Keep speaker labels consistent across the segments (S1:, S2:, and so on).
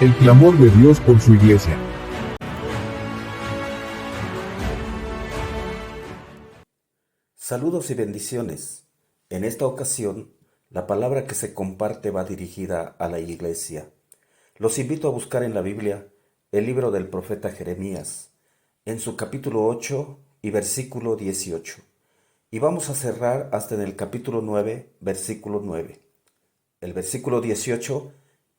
S1: El clamor de Dios por su iglesia.
S2: Saludos y bendiciones. En esta ocasión, la palabra que se comparte va dirigida a la iglesia. Los invito a buscar en la Biblia el libro del profeta Jeremías, en su capítulo 8 y versículo 18. Y vamos a cerrar hasta en el capítulo 9, versículo 9. El versículo 18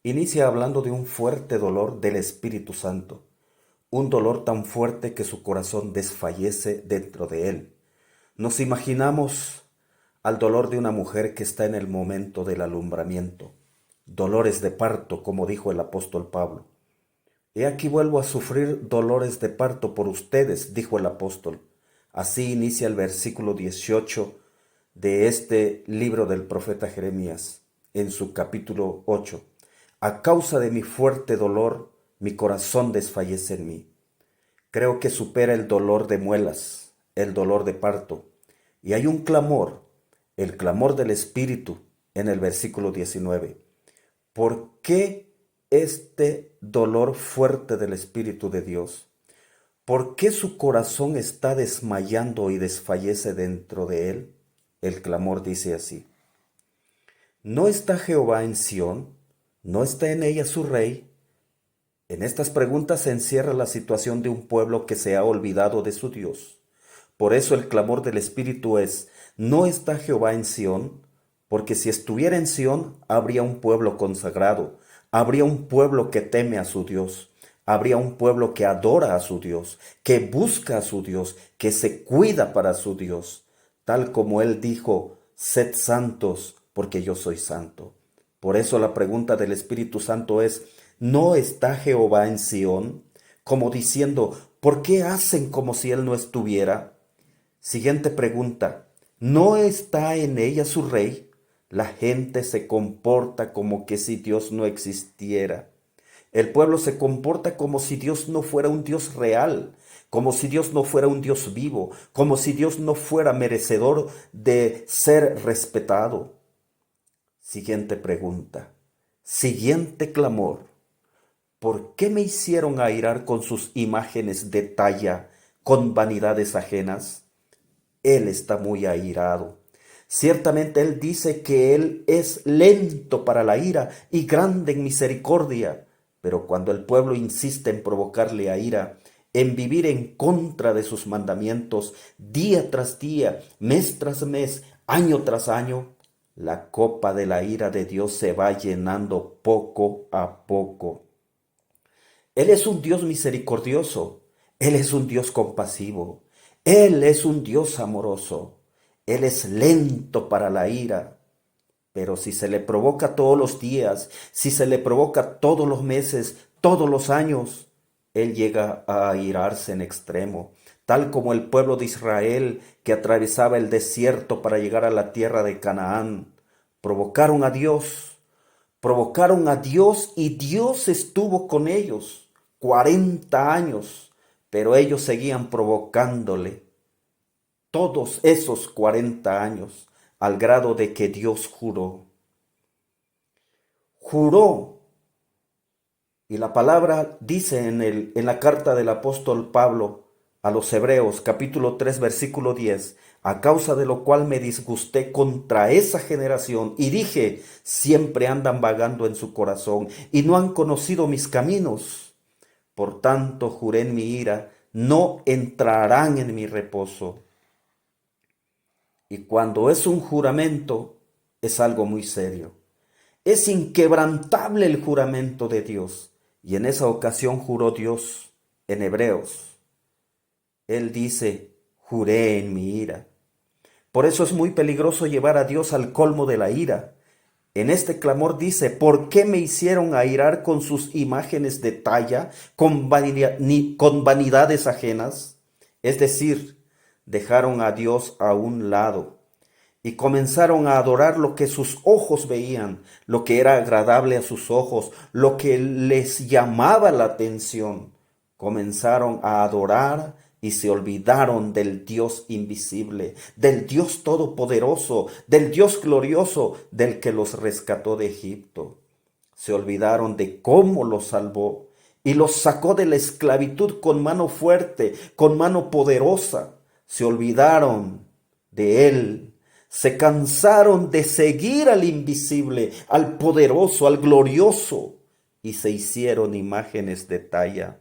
S2: inicia hablando de un fuerte dolor del Espíritu Santo, un dolor tan fuerte que su corazón desfallece dentro de él. Nos imaginamos al dolor de una mujer que está en el momento del alumbramiento, dolores de parto, como dijo el apóstol Pablo. He aquí vuelvo a sufrir dolores de parto por ustedes, dijo el apóstol. Así inicia el versículo 18 de este libro del profeta Jeremías, en su capítulo 8. A causa de mi fuerte dolor, mi corazón desfallece en mí. Creo que supera el dolor de muelas, el dolor de parto. Y hay un clamor, el clamor del Espíritu, en el versículo 19. ¿Por qué este dolor fuerte del Espíritu de Dios? ¿Por qué su corazón está desmayando y desfallece dentro de él? El clamor dice así: ¿no está Jehová en Sión? ¿No está en ella su rey? En estas preguntas se encierra la situación de un pueblo que se ha olvidado de su Dios. Por eso el clamor del Espíritu es: ¿no está Jehová en Sión? Porque si estuviera en Sión, habría un pueblo consagrado, habría un pueblo que teme a su Dios, habría un pueblo que adora a su Dios, que busca a su Dios, que se cuida para su Dios, tal como Él dijo: sed santos, porque yo soy santo. Por eso la pregunta del Espíritu Santo es: ¿no está Jehová en Sión? Como diciendo, ¿por qué hacen como si Él no estuviera? Siguiente pregunta: ¿no está en ella su rey? La gente se comporta como que si Dios no existiera. El pueblo se comporta como si Dios no fuera un Dios real, como si Dios no fuera un Dios vivo, como si Dios no fuera merecedor de ser respetado. Siguiente pregunta, siguiente clamor: ¿por qué me hicieron airar con sus imágenes de talla, con vanidades ajenas? Él está muy airado. Ciertamente Él dice que Él es lento para la ira y grande en misericordia. Pero cuando el pueblo insiste en provocarle a ira, en vivir en contra de sus mandamientos, día tras día, mes tras mes, año tras año, la copa de la ira de Dios se va llenando poco a poco. Él es un Dios misericordioso, Él es un Dios compasivo, Él es un Dios amoroso, Él es lento para la ira, pero si se le provoca todos los días, si se le provoca todos los meses, todos los años, Él llega a airarse en extremo, tal como el pueblo de Israel que atravesaba el desierto para llegar a la tierra de Canaán. Provocaron a Dios y Dios estuvo con ellos 40 años, pero ellos seguían provocándole todos esos 40 años, al grado de que Dios juró, y la palabra dice en la carta del apóstol Pablo a los Hebreos, capítulo 3, versículo 10, a causa de lo cual me disgusté contra esa generación y dije: siempre andan vagando en su corazón y no han conocido mis caminos. Por tanto juré en mi ira: no entrarán en mi reposo. Y cuando es un juramento, es algo muy serio. Es inquebrantable el juramento de Dios. Y en esa ocasión juró Dios en Hebreos. Él dice: juré en mi ira. Por eso es muy peligroso llevar a Dios al colmo de la ira. En este clamor dice: ¿por qué me hicieron airar con sus imágenes de talla, con vanidades ajenas? Es decir, dejaron a Dios a un lado y comenzaron a adorar lo que sus ojos veían, lo que era agradable a sus ojos, lo que les llamaba la atención. Comenzaron a adorar y se olvidaron del Dios invisible, del Dios todopoderoso, del Dios glorioso, del que los rescató de Egipto. Se olvidaron de cómo los salvó y los sacó de la esclavitud con mano fuerte, con mano poderosa. Se olvidaron de Él. Se cansaron de seguir al invisible, al poderoso, al glorioso, y se hicieron imágenes de talla.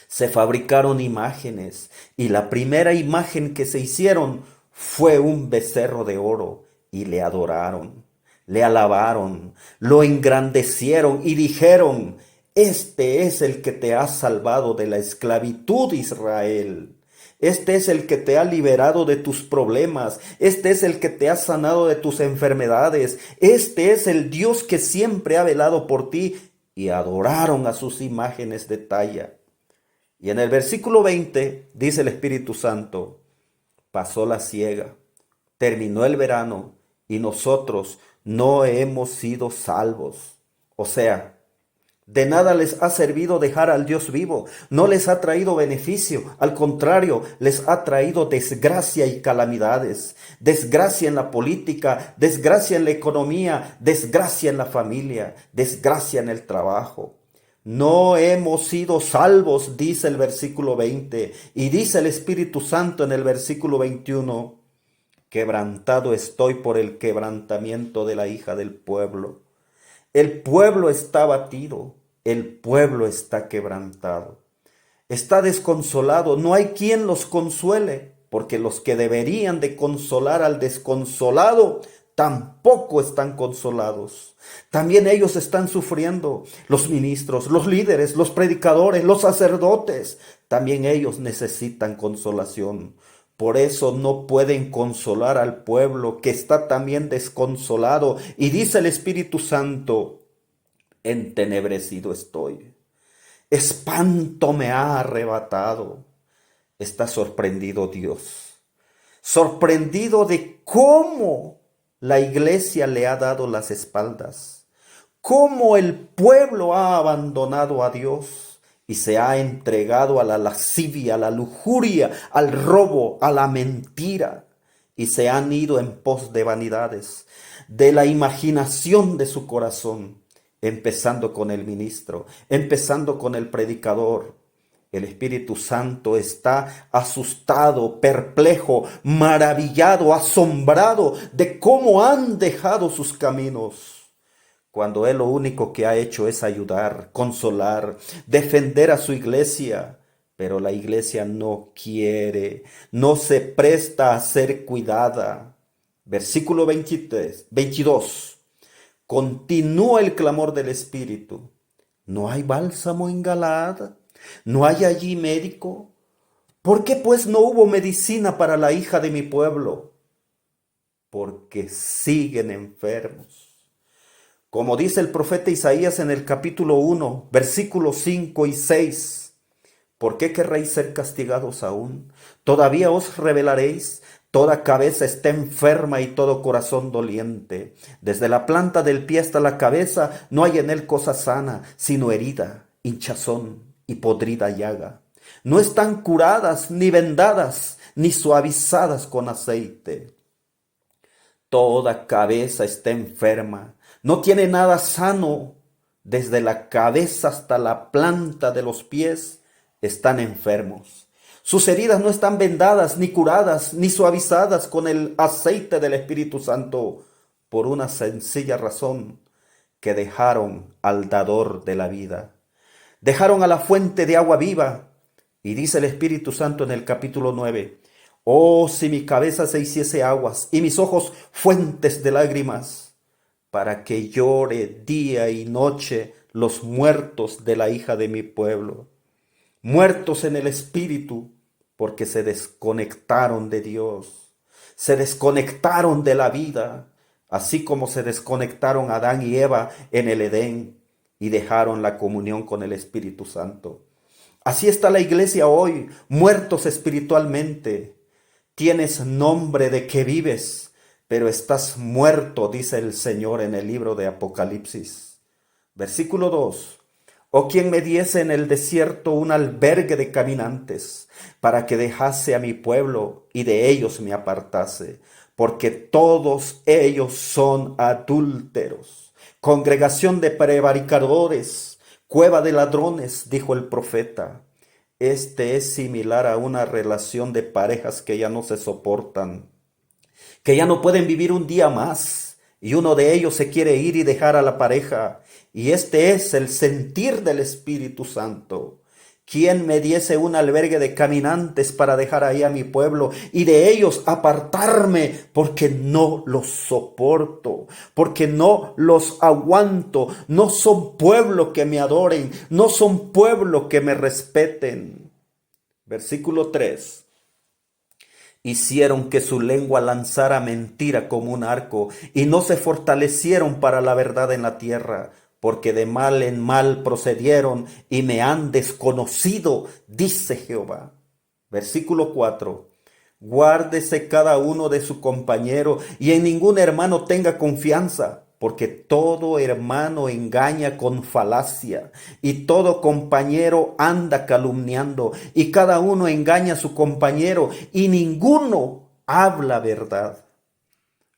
S2: Se fabricaron imágenes, y la primera imagen que se hicieron fue un becerro de oro, y le adoraron, le alabaron, lo engrandecieron y dijeron: este es el que te ha salvado de la esclavitud, Israel. Este es el que te ha liberado de tus problemas. Este es el que te ha sanado de tus enfermedades. Este es el Dios que siempre ha velado por ti. Y adoraron a sus imágenes de talla. Y en el versículo 20 dice el Espíritu Santo: pasó la siega, terminó el verano y nosotros no hemos sido salvos. O sea, de nada les ha servido dejar al Dios vivo, no les ha traído beneficio, al contrario, les ha traído desgracia y calamidades, desgracia en la política, desgracia en la economía, desgracia en la familia, desgracia en el trabajo. No hemos sido salvos, dice el versículo 20, y dice el Espíritu Santo en el versículo 21, quebrantado estoy por el quebrantamiento de la hija del pueblo. El pueblo está abatido, el pueblo está quebrantado, está desconsolado, no hay quien los consuele, porque los que deberían de consolar al desconsolado tampoco están consolados. También ellos están sufriendo, los ministros, los líderes, los predicadores, los sacerdotes, también ellos necesitan consolación. Por eso no pueden consolar al pueblo que está también desconsolado. Y dice el Espíritu Santo: entenebrecido estoy, espanto me ha arrebatado. Está sorprendido Dios, sorprendido de cómo la iglesia le ha dado las espaldas, cómo el pueblo ha abandonado a Dios y se ha entregado a la lascivia, a la lujuria, al robo, a la mentira, y se han ido en pos de vanidades, de la imaginación de su corazón, empezando con el ministro, empezando con el predicador. El Espíritu Santo está asustado, perplejo, maravillado, asombrado de cómo han dejado sus caminos, cuando Él lo único que ha hecho es ayudar, consolar, defender a su iglesia. Pero la iglesia no quiere, no se presta a ser cuidada. Versículo 22. Continúa el clamor del Espíritu. ¿No hay bálsamo en Galaad? ¿No hay allí médico? ¿Por qué pues no hubo medicina para la hija de mi pueblo? Porque siguen enfermos. Como dice el profeta Isaías en el capítulo 1, versículos 5 y 6. ¿Por qué querréis ser castigados aún? ¿Todavía os rebelaréis? Toda cabeza está enferma y todo corazón doliente. Desde la planta del pie hasta la cabeza no hay en él cosa sana, sino herida, hinchazón y podrida llaga. No están curadas, ni vendadas, ni suavizadas con aceite. Toda cabeza está enferma, no tiene nada sano. Desde la cabeza hasta la planta de los pies están enfermos. Sus heridas no están vendadas, ni curadas, ni suavizadas con el aceite del Espíritu Santo, por una sencilla razón: que dejaron al dador de la vida. Dejaron a la fuente de agua viva. Y dice el Espíritu Santo en el capítulo 9, oh, si mi cabeza se hiciese aguas y mis ojos fuentes de lágrimas, para que llore día y noche los muertos de la hija de mi pueblo, muertos en el espíritu, porque se desconectaron de Dios, se desconectaron de la vida, así como se desconectaron Adán y Eva en el Edén y dejaron la comunión con el Espíritu Santo. Así está la iglesia hoy, muertos espiritualmente. Tienes nombre de que vives, pero estás muerto, dice el Señor en el libro de Apocalipsis. Versículo 2. O quien me diese en el desierto un albergue de caminantes, para que dejase a mi pueblo y de ellos me apartase, porque todos ellos son adúlteros. Congregación de prevaricadores, cueva de ladrones, dijo el profeta. Este es similar a una relación de parejas que ya no se soportan, que ya no pueden vivir un día más, y uno de ellos se quiere ir y dejar a la pareja. Y este es el sentir del Espíritu Santo. ¿Quién me diese un albergue de caminantes para dejar ahí a mi pueblo y de ellos apartarme? Porque no los soporto, porque no los aguanto. No son pueblo que me adoren, no son pueblo que me respeten. Versículo 3. Hicieron que su lengua lanzara mentira como un arco, y no se fortalecieron para la verdad en la tierra, porque de mal en mal procedieron y me han desconocido, dice Jehová. Versículo 4. Guárdese cada uno de su compañero, y en ningún hermano tenga confianza, porque todo hermano engaña con falacia, y todo compañero anda calumniando, y cada uno engaña a su compañero, y ninguno habla verdad.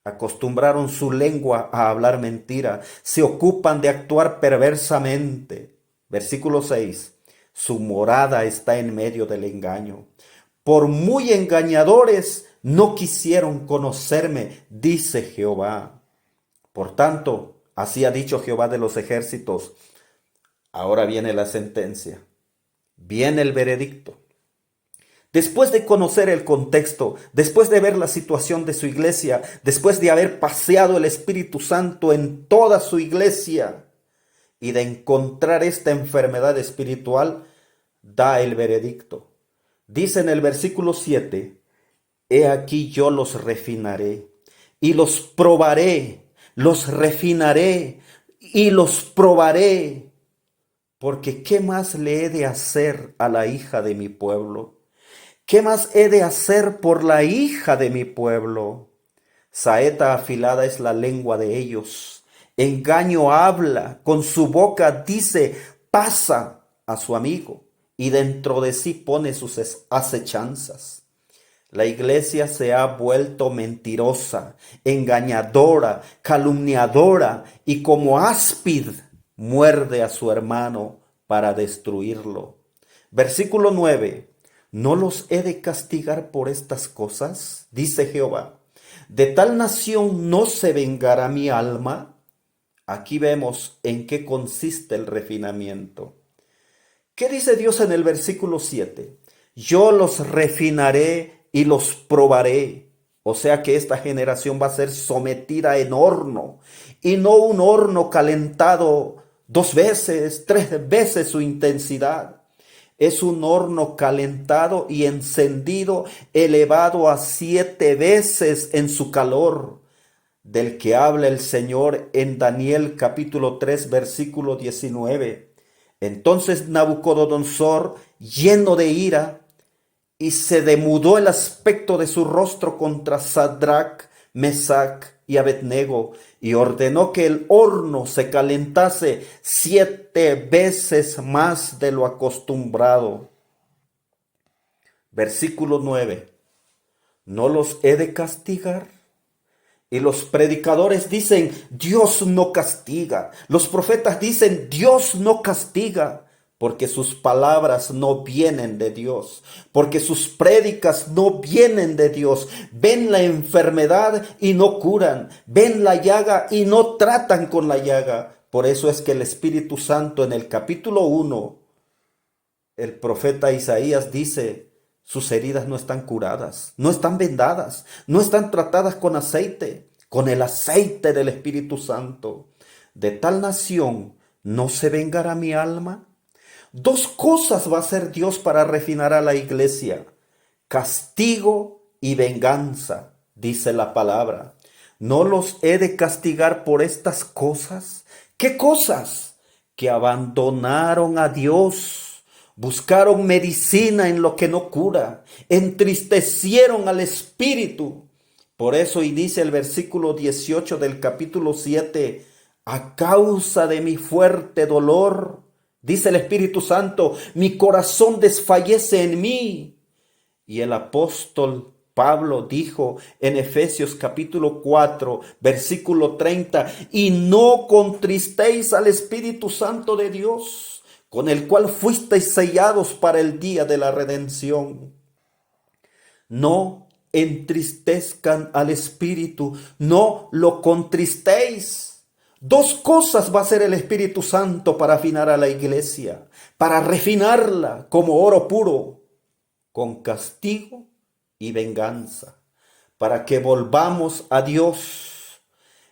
S2: Acostumbraron su lengua a hablar mentira, se ocupan de actuar perversamente. Versículo 6. Su morada está en medio del engaño. Por muy engañadores no quisieron conocerme, dice Jehová. Por tanto, así ha dicho Jehová de los ejércitos. Ahora viene la sentencia, viene el veredicto. Después de conocer el contexto, después de ver la situación de su iglesia, después de haber paseado el Espíritu Santo en toda su iglesia y de encontrar esta enfermedad espiritual, da el veredicto. Dice en el versículo 7, he aquí yo los refinaré y los probaré, los refinaré y los probaré, porque ¿qué más le he de hacer a la hija de mi pueblo? ¿Qué más he de hacer por la hija de mi pueblo? Saeta afilada es la lengua de ellos. Engaño habla, con su boca dice, pasa a su amigo, y dentro de sí pone sus acechanzas. La iglesia se ha vuelto mentirosa, engañadora, calumniadora, y como áspid muerde a su hermano para destruirlo. Versículo 9. ¿No los he de castigar por estas cosas? Dice Jehová. ¿De tal nación no se vengará mi alma? Aquí vemos en qué consiste el refinamiento. ¿Qué dice Dios en el versículo 7? Yo los refinaré y los probaré. O sea que esta generación va a ser sometida en horno, y no un horno calentado 2 veces, 3 veces su intensidad. Es un horno calentado y encendido, elevado a 7 veces en su calor, del que habla el Señor en Daniel capítulo 3, versículo 19. Entonces Nabucodonosor, lleno de ira, y se demudó el aspecto de su rostro contra Sadrach, Mesach y Abednego, y ordenó que el horno se calentase 7 veces más de lo acostumbrado. Versículo 9. ¿No los he de castigar? Y los predicadores dicen, Dios no castiga. Los profetas dicen, Dios no castiga. Porque sus palabras no vienen de Dios, porque sus prédicas no vienen de Dios. Ven la enfermedad y no curan, ven la llaga y no tratan con la llaga. Por eso es que el Espíritu Santo en el capítulo 1, el profeta Isaías dice, sus heridas no están curadas, no están vendadas, no están tratadas con aceite, con el aceite del Espíritu Santo. De tal nación no se vengará mi alma. 2 cosas va a hacer Dios para refinar a la iglesia: castigo y venganza, dice la palabra. ¿No los he de castigar por estas cosas? ¿Qué cosas? Que abandonaron a Dios, buscaron medicina en lo que no cura, entristecieron al Espíritu. Por eso, y dice el versículo 18 del capítulo 7, a causa de mi fuerte dolor, dice el Espíritu Santo, mi corazón desfallece en mí. Y el apóstol Pablo dijo en Efesios capítulo 4, versículo 30, y no contristéis al Espíritu Santo de Dios, con el cual fuisteis sellados para el día de la redención. No entristezcan al Espíritu, no lo contristéis. Dos cosas va a hacer el Espíritu Santo para afinar a la iglesia, para refinarla como oro puro, con castigo y venganza, para que volvamos a Dios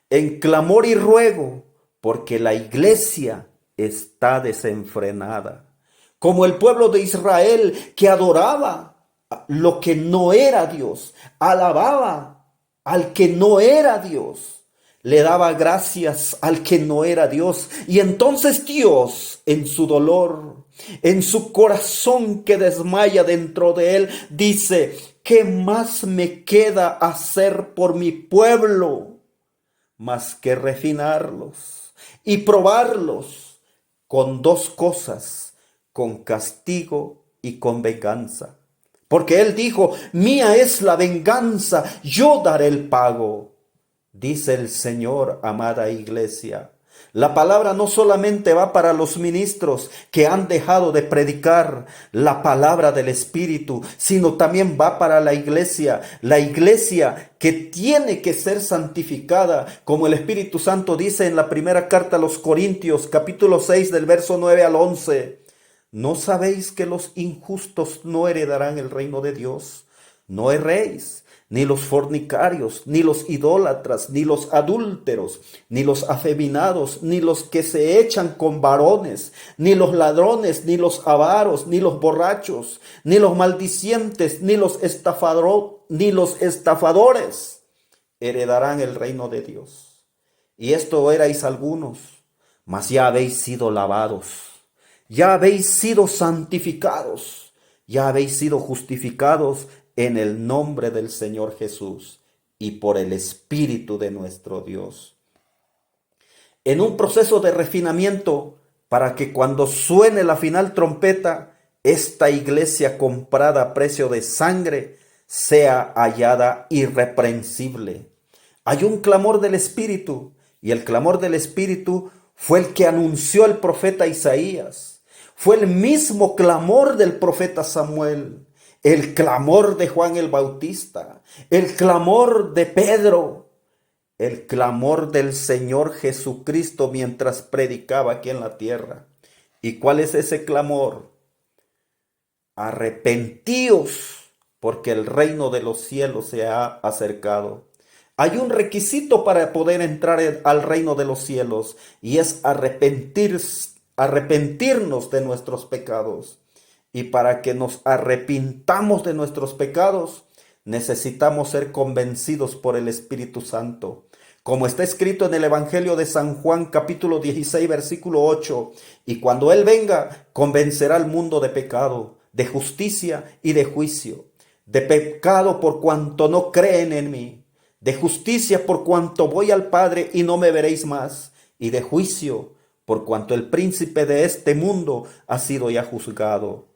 S2: en clamor y ruego, porque la iglesia está desenfrenada, como el pueblo de Israel que adoraba lo que no era Dios, alababa al que no era Dios, le daba gracias al que no era Dios. Y entonces Dios, en su dolor, en su corazón que desmaya dentro de él, dice: ¿qué más me queda hacer por mi pueblo más que refinarlos y probarlos con dos cosas, con castigo y con venganza? Porque él dijo: mía es la venganza, yo daré el pago. Dice el Señor, amada iglesia. La palabra no solamente va para los ministros que han dejado de predicar la palabra del Espíritu, sino también va para la iglesia que tiene que ser santificada, como el Espíritu Santo dice en la primera carta a los Corintios, capítulo 6, del verso 9 al 11. ¿No sabéis que los injustos no heredarán el reino de Dios? No erréis, ni los fornicarios, ni los idólatras, ni los adúlteros, ni los afeminados, ni los que se echan con varones, ni los ladrones, ni los avaros, ni los borrachos, ni los maldicientes, ni los estafadores heredarán el reino de Dios. Y esto erais algunos, mas ya habéis sido lavados, ya habéis sido santificados, ya habéis sido justificados en el nombre del Señor Jesús y por el Espíritu de nuestro Dios. En un proceso de refinamiento, para que cuando suene la final trompeta, esta iglesia comprada a precio de sangre sea hallada irreprensible. Hay un clamor del Espíritu, y el clamor del Espíritu fue el que anunció el profeta Isaías. Fue el mismo clamor del profeta Samuel, el clamor de Juan el Bautista, el clamor de Pedro, el clamor del Señor Jesucristo mientras predicaba aquí en la tierra. ¿Y cuál es ese clamor? Arrepentíos, porque el reino de los cielos se ha acercado. Hay un requisito para poder entrar al reino de los cielos, y es arrepentirnos de nuestros pecados. Y para que nos arrepintamos de nuestros pecados, necesitamos ser convencidos por el Espíritu Santo. Como está escrito en el Evangelio de San Juan, capítulo 16, versículo 8, y cuando Él venga, convencerá al mundo de pecado, de justicia y de juicio. De pecado por cuanto no creen en mí, de justicia por cuanto voy al Padre y no me veréis más, y de juicio por cuanto el príncipe de este mundo ha sido ya juzgado.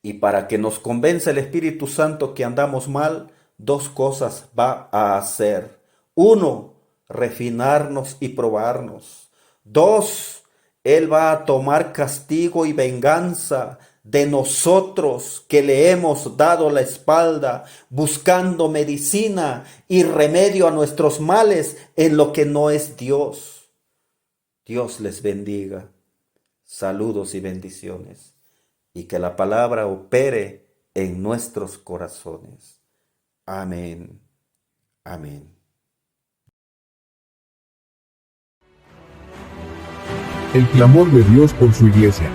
S2: Y para que nos convenza el Espíritu Santo que andamos mal, dos cosas va a hacer. 1, refinarnos y probarnos. 2, Él va a tomar castigo y venganza de nosotros que le hemos dado la espalda, buscando medicina y remedio a nuestros males en lo que no es Dios. Dios les bendiga. Saludos y bendiciones. Y que la palabra opere en nuestros corazones. Amén. Amén.
S1: El clamor de Dios por su iglesia.